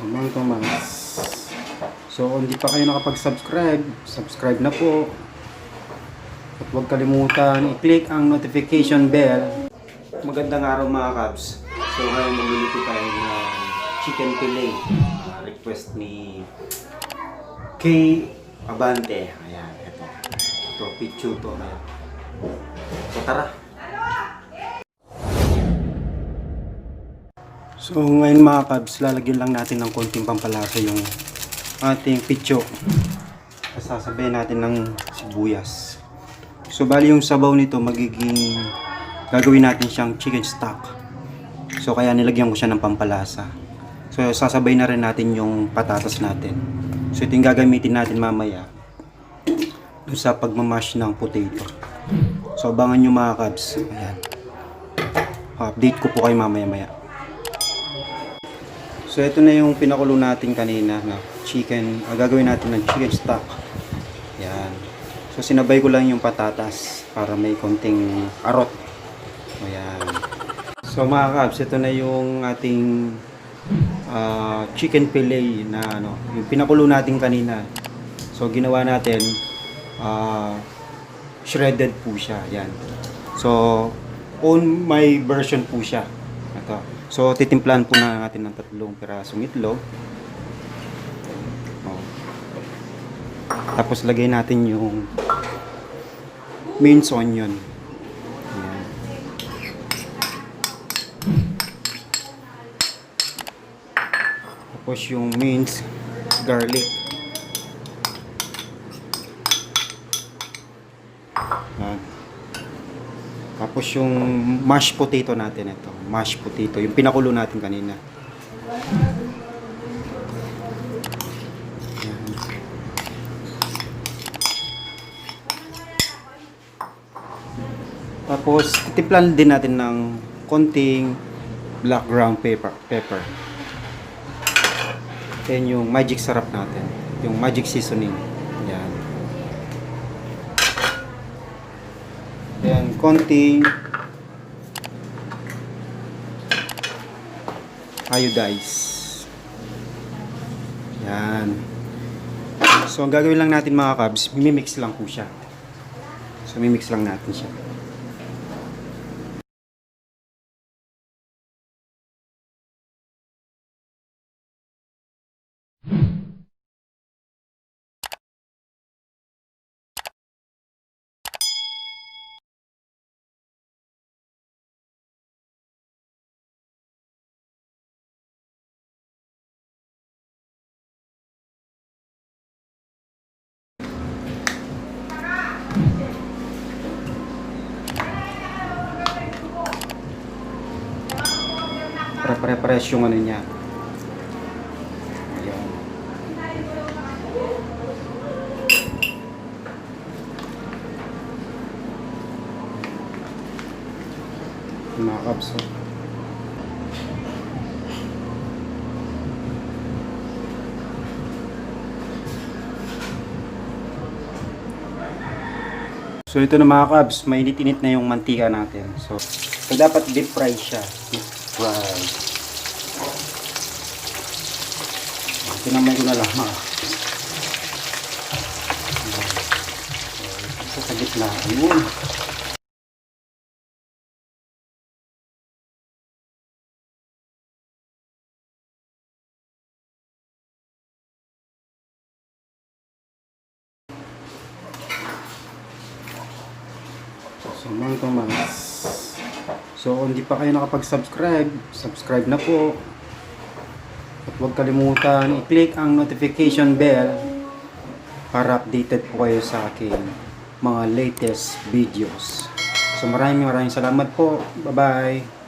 So mga Tomas, so kung hindi pa kayo nakapag-subscribe, subscribe na po. At huwag kalimutan i-click ang notification bell. Magandang araw mga Kabs. So ngayon magluluto tayo ng chicken fillet. Request ni Kay Abante. Ayan, ito. Ito, picture to. Ayan. So tara. So ngayon mga Kabs, lalagyan lang natin ng konting pampalasa yung ating pitcho. Sasabayin natin ng sibuyas. So bali yung sabaw nito gagawin natin siyang chicken stock. So kaya nilagyan ko siya ng pampalasa. So sasabay na rin natin yung patatas natin. So ito yung gagamitin natin mamaya dun sa pagmamash ng potato. So abangan nyo mga Kabs. Ayan. Update ko po kayo mamaya. So ito na yung pinakulo natin kanina na chicken. Gagawin natin ng chicken stock. Yan. So sinabay ko lang yung patatas para may konting arot. Ayan. So mga Kabs, ito na yung ating chicken fillet na yung pinakulo natin kanina. So ginawa natin shredded po siya. Yan. So on my version po siya. Ito. So, titimplahan po na natin ng 3 pirasong itlog. Tapos, lagay natin yung minced onion. Ayan. Tapos, yung minced garlic. Ayan. Tapos yung mashed potato natin ito. Mashed potato. Yung pinakulo natin kanina. Ayan. Tapos titimplan din natin ng konting black ground pepper. Then yung magic sarap natin. Yung magic seasoning. Ayan. Ayan, konting iodize. Ayan. So, ang gagawin lang natin mga Kabs, mimix lang po siya. So, mimix lang natin siya. Pare-pares yung ano niya. Ayan. Mga Kabs. So ito na mga Kabs, mainit-init na yung mantika natin. So dapat deep fry siya. Deep fry. Tinamay ko na lang mga Kabs. So sa gitna. Ayun. So mga Tomas, so kung hindi pa kayo nakapag-subscribe, subscribe na po. At huwag kalimutan i-click ang notification bell para updated po kayo sa aking mga latest videos. So maraming salamat po. Bye bye.